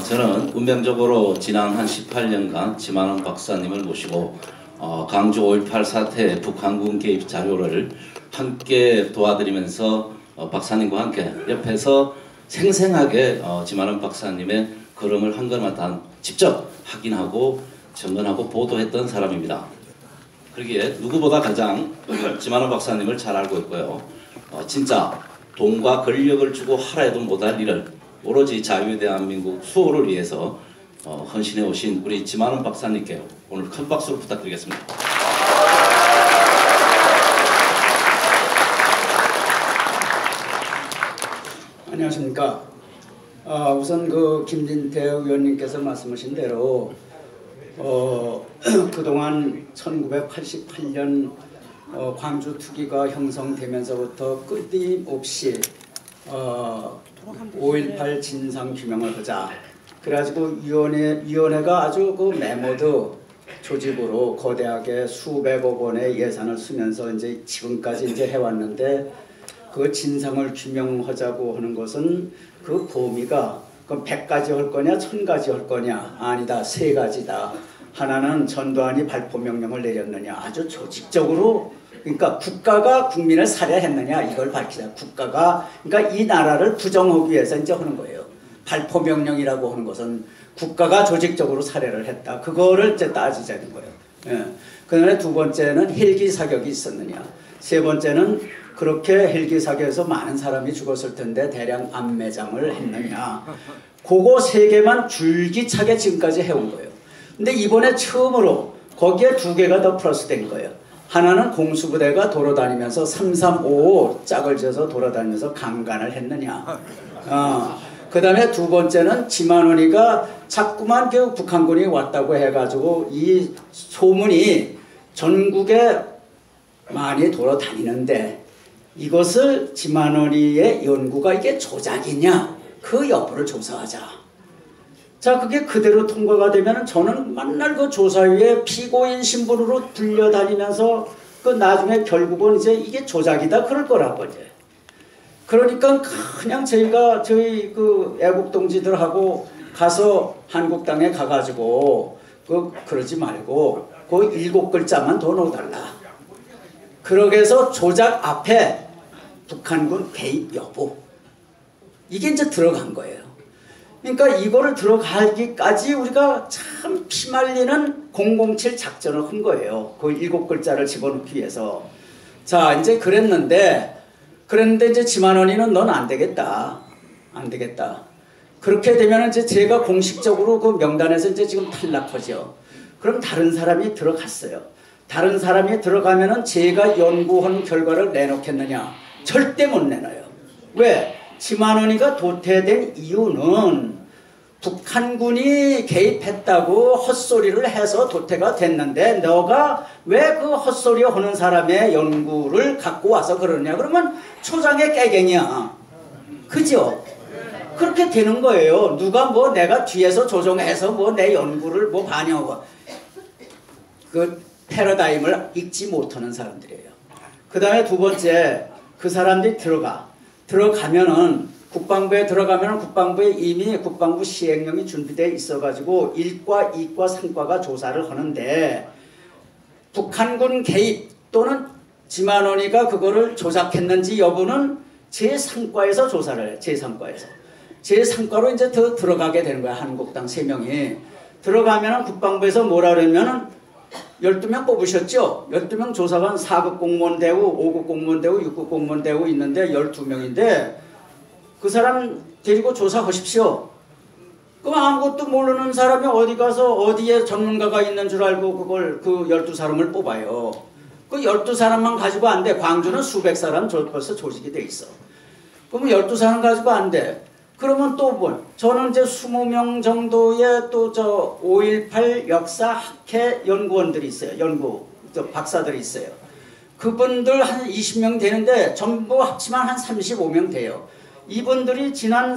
저는 운명적으로 지난 한 18년간 지만원 박사님을 모시고 광주 5.18 사태 북한군 개입 자료를 함께 도와드리면서 박사님과 함께 옆에서 생생하게 지만원 박사님의 걸음을 한 걸음마다 직접 확인하고 점검하고 보도했던 사람입니다. 그러기에 누구보다 가장 지만원 박사님을 잘 알고 있고요. 진짜 돈과 권력을 주고 하라 해도 못할 일을 오로지 자유대한민국 수호를 위해서 헌신해 오신 우리 지만원 박사님께 오늘 큰 박수를 부탁드리겠습니다. 안녕하십니까. 우선 김진태 의원님께서 말씀하신 대로 그동안 1988년 광주 투기가 형성되면서부터 끊임없이 5.18 진상 규명을 하자. 그래가지고 위원회가 아주 메모드 조직으로 거대하게 수백억 원의 예산을 쓰면서 이제 지금까지 이제 해왔는데 그 진상을 규명하자고 하는 것은 그 범위가 100가지 할 거냐 1000가지 할 거냐 아니다 3가지다. 하나는 전두환이 발포 명령을 내렸느냐 아주 조직적으로 그러니까 국가가 국민을 살해했느냐 이걸 밝히자. 국가가 그러니까 이 나라를 부정하기 위해서 이제 하는 거예요. 발포 명령이라고 하는 것은 국가가 조직적으로 살해를 했다. 그거를 이제 따지자는 거예요. 예. 그다음에 두 번째는 헬기 사격이 있었느냐. 세 번째는 그렇게 헬기 사격에서 많은 사람이 죽었을 텐데 대량 암매장을 했느냐. 그거 세 개만 줄기차게 지금까지 해온 거예요. 근데 이번에 처음으로 거기에 2개가 더 플러스된 거예요. 하나는 공수부대가 돌아다니면서 335 짝을 지어서 돌아다니면서 강간을 했느냐. 그 다음에 두 번째는 지만원이가 자꾸만 북한군이 왔다고 해가지고 이 소문이 전국에 많이 돌아다니는데 이것을 지만원이의 연구가 이게 조작이냐 그 여부를 조사하자. 자, 그게 그대로 통과가 되면 저는 맨날 그 조사위에 피고인 신분으로 불려다니면서 나중에 결국은 이제 이게 조작이다 그럴 거라고 이제. 그러니까 그냥 저희 애국동지들하고 가서 한국당에 가가지고 그러지 말고 그 7글자만 더 넣어달라. 그러게 해서 조작 앞에 북한군 개입 여부 이게 이제 들어간 거예요. 그러니까 이거를 들어가기까지 우리가 참 피말리는 007 작전을 한 거예요. 그 7글자를 집어넣기 위해서. 자, 이제 그랬는데 이제 지만원이는 넌 안 되겠다. 안 되겠다. 그렇게 되면 이제 제가 공식적으로 그 명단에서 이제 지금 탈락하죠. 그럼 다른 사람이 들어갔어요. 다른 사람이 들어가면은 제가 연구한 결과를 내놓겠느냐? 절대 못 내놔요. 왜? 지만원이가 도태된 이유는 북한군이 개입했다고 헛소리를 해서 도태가 됐는데 너가 왜 그 헛소리 하는 사람의 연구를 갖고 와서 그러냐? 그러면 초장의 깨갱이야. 그죠? 그렇게 되는 거예요. 누가 내가 뒤에서 조종해서 내 연구를 반영하고 그 패러다임을 읽지 못하는 사람들이에요. 그 다음에 두 번째 그 사람들이 들어가면은 국방부에 들어가면은 국방부에 이미 국방부 시행령이 준비되어 있어가지고 1과 2과 3과가 조사를 하는데 북한군 개입 또는 지만원이가 그거를 조작했는지 여부는 제3과에서 조사를 해요. 제3과에서. 제3과로 이제 더 들어가게 되는 거야. 한국당 3명이. 들어가면은 국방부에서 뭐라 그러면은 12명 뽑으셨죠? 12명 조사관 4급 공무원 대우, 5급 공무원 대우, 6급 공무원 대우 있는데 12명인데 그 사람 데리고 조사하십시오. 그럼 아무것도 모르는 사람이 어디 가서 어디에 전문가가 있는 줄 알고 그걸 그 12사람을 뽑아요. 그 12사람만 가지고 안 돼. 광주는 수백 사람 벌써 조직이 돼 있어. 그러면 12사람 가지고 안 돼. 그러면 또 저는 이제 20명 정도의 또 5.18 역사 학회 연구원들이 있어요. 박사들이 있어요. 그분들 한 20명 되는데 전부 합치면 한 35명 돼요. 이분들이 지난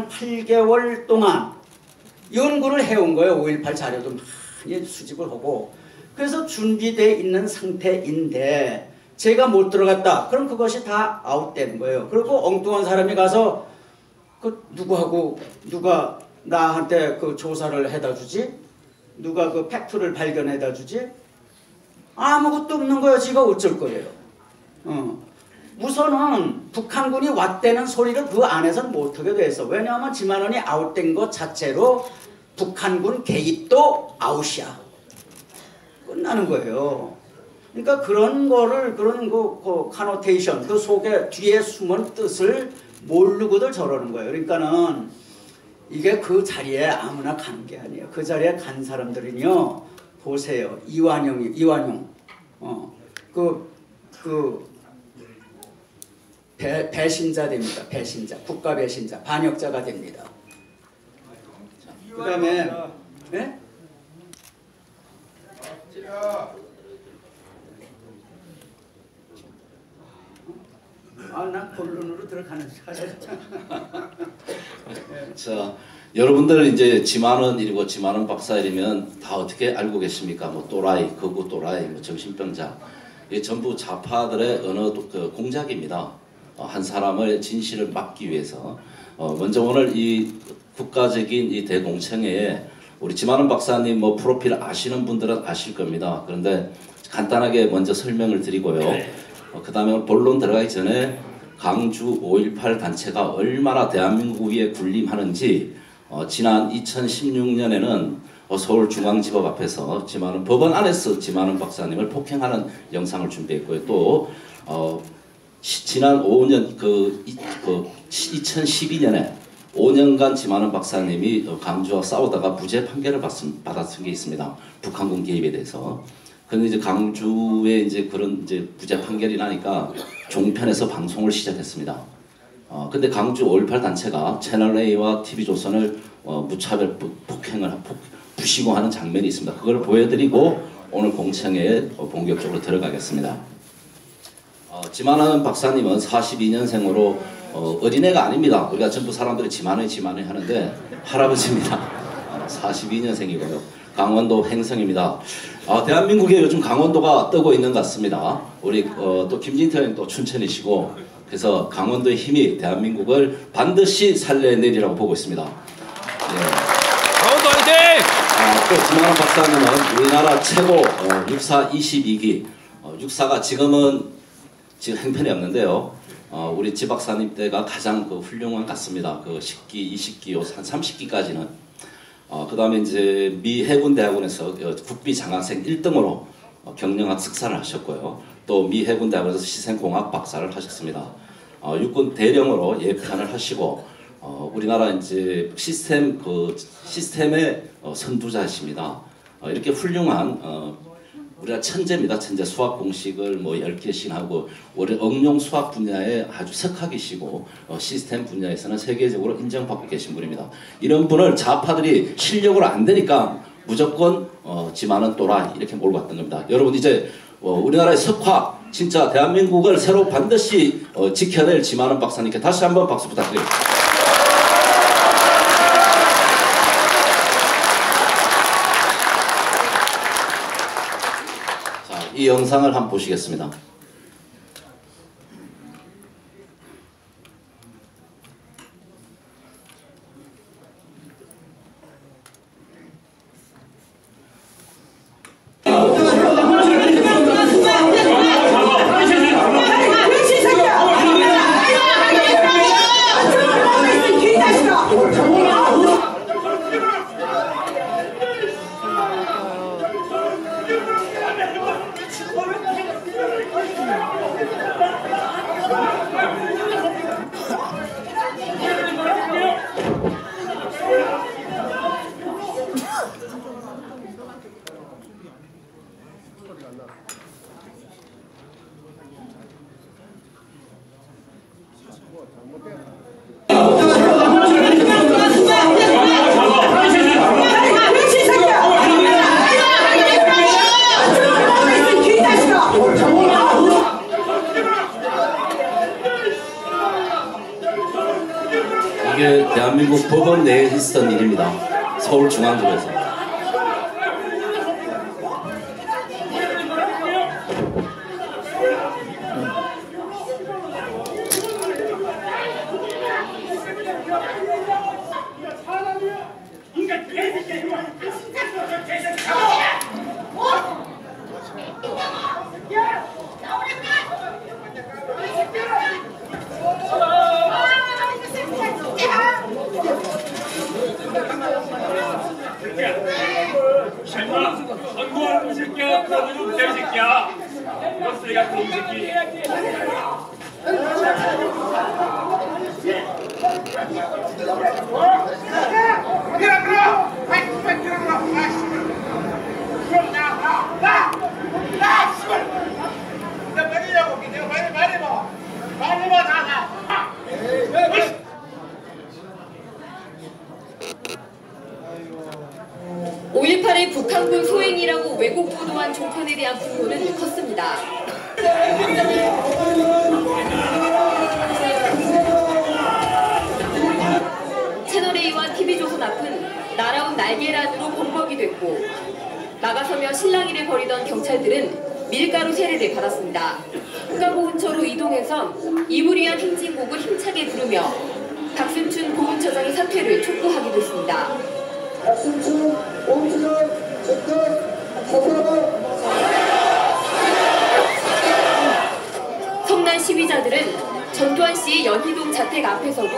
8개월 동안 연구를 해온 거예요. 5.18 자료도 많이 수집을 하고. 그래서 준비되어 있는 상태인데 제가 못 들어갔다. 그럼 그것이 다 아웃되는 거예요. 그리고 엉뚱한 사람이 가서 그 누구하고 누가 나한테 그 조사를 해다 주지? 누가 그 팩트를 발견해다 주지? 아무것도 없는 거야. 지가 어쩔 거예요. 우선은 북한군이 왔다는 소리를 그 안에서는 못하게 돼서, 왜냐하면 지만원이 아웃된 것 자체로 북한군 개입도 아웃이야. 끝나는 거예요. 그러니까 그런 거를, 그런 그 카노테이션, 그 속에 뒤에 숨은 뜻을 모르고들 저러는 거예요. 그러니까는 이게 그 자리에 아무나 가는 게 아니에요. 그 자리에 간 사람들은요, 보세요. 이완용, 배신자 됩니다. 배신자, 국가 배신자, 반역자가 됩니다. 그 다음에, 네? 난 본론으로 들어가는 줄 알았잖아. 자, 여러분들 이제 지만원 일이고 지만원 박사 일이면 다 어떻게 알고 계십니까? 뭐 또라이, 거구 또라이, 뭐 정신병자, 이게 전부 좌파들의 언어 그 공작입니다. 한 사람의 진실을 막기 위해서. 먼저 오늘 이 국가적인 이 대공청회에 우리 지만원 박사님 뭐 프로필 아시는 분들은 아실 겁니다. 그런데 간단하게 먼저 설명을 드리고요. 그 다음에 본론 들어가기 전에 강주 5.18 단체가 얼마나 대한민국 위에 군림하는지 지난 2016년에는 서울중앙지법 앞에서 법원 안에서 지만원 박사님을 폭행하는 영상을 준비했고요. 또 지난 5년 2012년에 5년간 지만원 박사님이 강주와 싸우다가 무죄 판결을 받았은 게 있습니다. 북한군 개입에 대해서. 근데 이제 강주에 이제 그런 이제 무죄 판결이 나니까 종편에서 방송을 시작했습니다. 근데 강주 5.18 단체가 채널A와 TV조선을 무차별 폭행을 부시고 하는 장면이 있습니다. 그걸 보여드리고 오늘 공청회에 본격적으로 들어가겠습니다. 지만원 박사님은 42년생으로 어린애가 아닙니다. 우리가 전부 사람들이 지만원 하는데 할아버지입니다. 42년생이고요. 강원도 행성입니다. 대한민국에 요즘 강원도가 뜨고 있는 것 같습니다. 우리 또 김진태 의원님 또 춘천이시고, 그래서 강원도의 힘이 대한민국을 반드시 살려내리라고 보고 있습니다. 네. 강원도 화이팅! 또 지만원 박사님은 우리나라 최고 육사 22기, 육사가 지금 행편이 없는데요. 우리 지 박사님 때가 가장 훌륭한 것 같습니다. 10기, 20기, 한 30기까지는. 그 다음에 이제 미 해군대학원에서 국비 장학생 1등으로 경영학 석사를 하셨고요. 또 미 해군대학원에서 시생공학 박사를 하셨습니다. 육군 대령으로 예편을 하시고, 우리나라 이제 시스템의 선두자이십니다. 이렇게 훌륭한 우리가 천재입니다. 천재. 수학 공식을 뭐 10개씩 하고, 우리 응용 수학 분야에 아주 석학이시고 시스템 분야에서는 세계적으로 인정받고 계신 분입니다. 이런 분을 좌파들이 실력으로 안 되니까 무조건 지만원 또라이 이렇게 몰고 갔던 겁니다. 여러분 이제 우리나라의 석학, 진짜 대한민국을 새로 반드시 지켜낼 지만원 박사님께 다시 한번 박수 부탁드립니다. 이 영상을 한번 보시겠습니다. 이게 대한민국 법원 내에 있었던 일입니다. 서울중앙지법에서. 그런 놈 이 새끼야. 이런 쓰레기 같은 놈 새끼. (5.18의) 북한군 소행이라고 왜곡 보도한 종편에 대한 분노는 컸습니다. 채널A와 TV조선 앞은 날아온 날개란으로 범벅이 됐고 나가서며 실랑이를 벌이던 경찰들은 밀가루 세례를 받았습니다. 국가보훈처로 이동해선 이불 위한 행진곡을 힘차게 부르며 박승춘 보훈처장의 사퇴를 촉구하기도 했습니다. 박승춘 보훈처장 즉각 사퇴하라. 성난 시위자들은 전두환 씨의 연희동 자택 앞에서도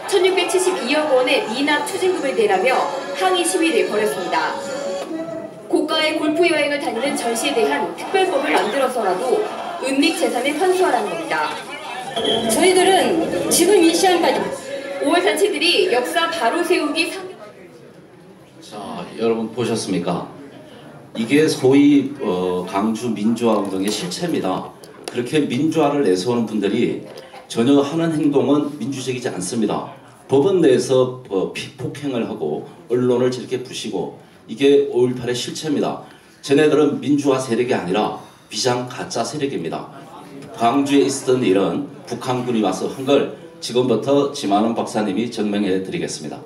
1672억 원의 미납 추징금을 내라며 항의 시위를 벌였습니다. 고가의 골프 여행을 다니는 전 씨에 대한 특별법을 만들어서라도 은닉 재산을 환수하라는 겁니다. 저희들은 지금 이 시간까지 5월 단체들이 역사 바로 세우기 자, 여러분 보셨습니까? 이게 소위 강주 민주화운동의 실체입니다. 그렇게 민주화를 내세우는 분들이 전혀 하는 행동은 민주적이지 않습니다. 법원 내에서 폭행을 하고 언론을 저렇게 부시고 이게 5.18의 실체입니다. 쟤네들은 민주화 세력이 아니라 비상 가짜 세력입니다. 광주에 있었던 일은 북한군이 와서 한 걸 지금부터 지만원 박사님이 증명해 드리겠습니다.